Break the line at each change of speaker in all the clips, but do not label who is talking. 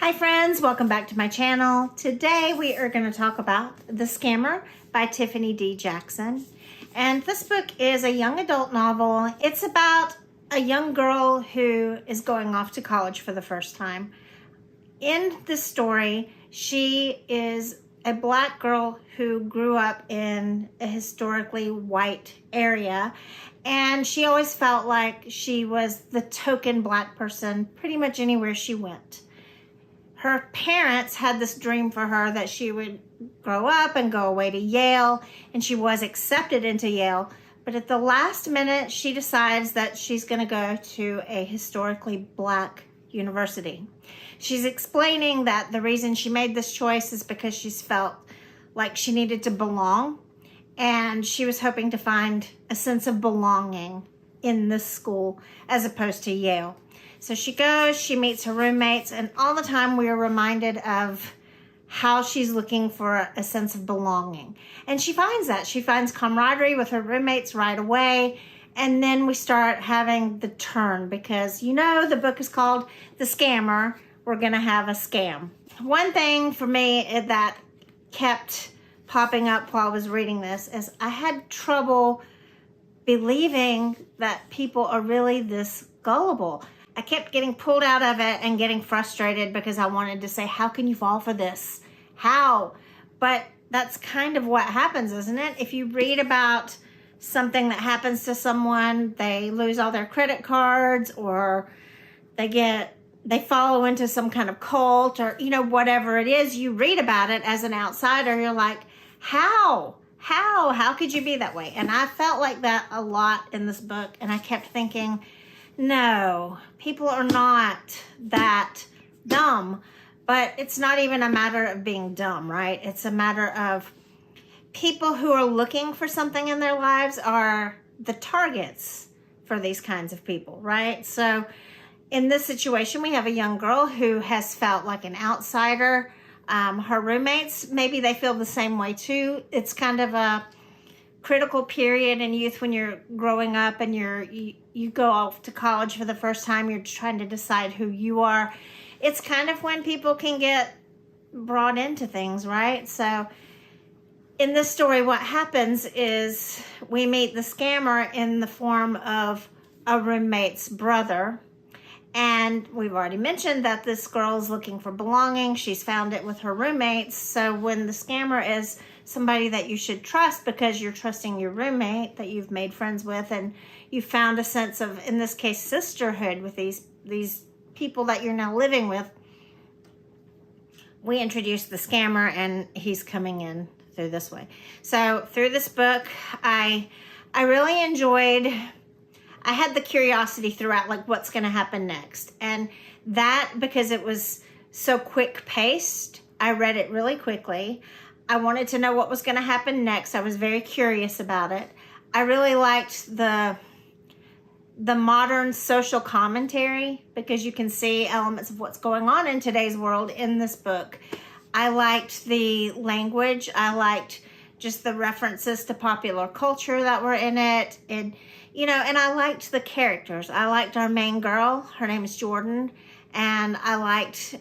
Hi friends, welcome back to my channel. Today we are going to talk about The Scammer by Tiffany D Jackson. And this book is a young adult novel. It's about a young girl who is going off to college for the first time. In this story, she is a black girl who grew up in a historically white area, and she always felt like she was the token black person pretty much anywhere she went. Her parents had this dream for her that she would grow up and go away to Yale, and she was accepted into Yale. But at the last minute, she decides that she's going to go to a historically black university. She's explaining that the reason she made this choice is because she's felt like she needed to belong, and she was hoping to find a sense of belonging in this school as opposed to Yale. So she goes, she meets her roommates, and all the time we are reminded of how she's looking for a sense of belonging. And she finds that. She finds camaraderie with her roommates right away. And then we start having the turn because, you know, the book is called The Scammer. We're going to have a scam. One thing for me that kept popping up while I was reading this is I had trouble believing that people are really this gullible. I kept getting pulled out of it and getting frustrated because I wanted to say, how can you fall for this? How? But that's kind of what happens, isn't it? If you read about something that happens to someone, they lose all their credit cards, or they follow into some kind of cult, or, you know, whatever it is, you read about it as an outsider, you're like, how could you be that way? And I felt like that a lot in this book, and I kept thinking, no, people are not that dumb. But it's not even a matter of being dumb, right? It's a matter of people who are looking for something in their lives are the targets for these kinds of people, right? So in this situation, we have a young girl who has felt like an outsider. Her roommates, maybe they feel the same way too. It's kind of a critical period in youth when you're growing up and you go off to college for the first time. You're trying to decide who you are. It's kind of when people can get brought into things, right? So in this story, what happens is we meet the scammer in the form of a roommate's brother. And we've already mentioned that this girl is looking for belonging. She's found it with her roommates. So when the scammer is somebody that you should trust because you're trusting your roommate that you've made friends with, and you found a sense of, in this case, sisterhood with these people that you're now living with, we introduce the scammer, and he's coming in through this way. So through this book, I really enjoyed. I had the curiosity throughout, like, what's going to happen next. And that, because it was so quick-paced, I read it really quickly. I wanted to know what was going to happen next. I was very curious about it. I really liked the modern social commentary because you can see elements of what's going on in today's world in this book. I liked the language. I liked just the references to popular culture that were in it. And, you know, and I liked the characters. I liked our main girl. Her name is Jordan. And I liked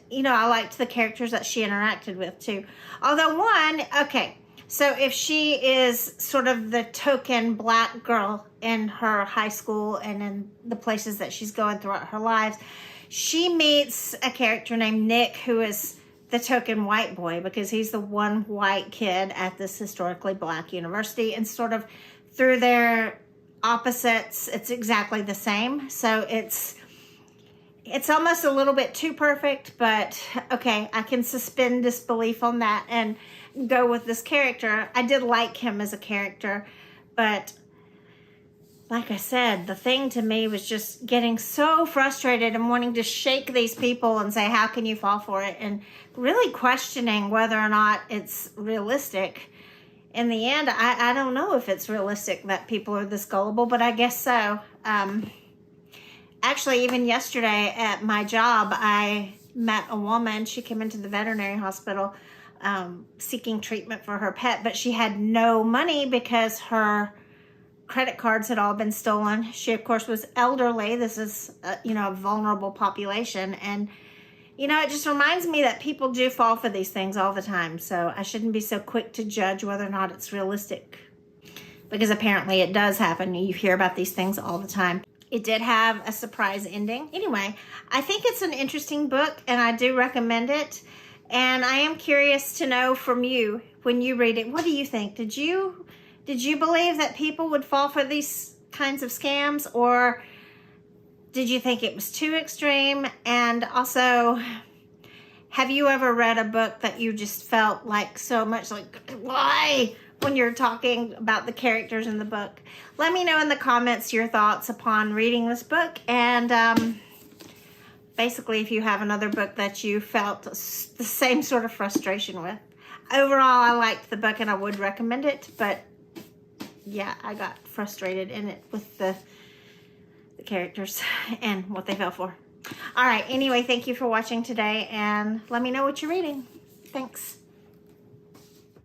the characters that she interacted with too. Although so if she is sort of the token black girl in her high school and in the places that she's going throughout her lives, she meets a character named Nick, who is the token white boy because he's the one white kid at this historically black university, and sort of through their opposites, it's exactly the same. So it's almost a little bit too perfect, but okay, I can suspend disbelief on that and go with this character. I did like him as a character, but like I said, the thing to me was just getting so frustrated and wanting to shake these people and say, how can you fall for it? And really questioning whether or not it's realistic. In the end, I don't know if it's realistic that people are this gullible, but I guess so. Actually, even yesterday at my job, I met a woman. She came into the veterinary hospital seeking treatment for her pet, but she had no money because her credit cards had all been stolen. She, of course, was elderly. This is, a vulnerable population. And You know, it just reminds me that people do fall for these things all the time. So I shouldn't be so quick to judge whether or not it's realistic. Because apparently it does happen. You hear about these things all the time. It did have a surprise ending. Anyway, I think it's an interesting book and I do recommend it. And I am curious to know from you, when you read it, what do you think? Did you believe that people would fall for these kinds of scams, or did you think it was too extreme? And also, have you ever read a book that you just felt like so much like, why? When you're talking about the characters in the book? Let me know in the comments your thoughts upon reading this book. And basically, if you have another book that you felt the same sort of frustration with. Overall, I liked the book and I would recommend it. But yeah, I got frustrated in it with the characters and what they fell for. All right, anyway, thank you for watching today, and let me know what you're reading. Thanks.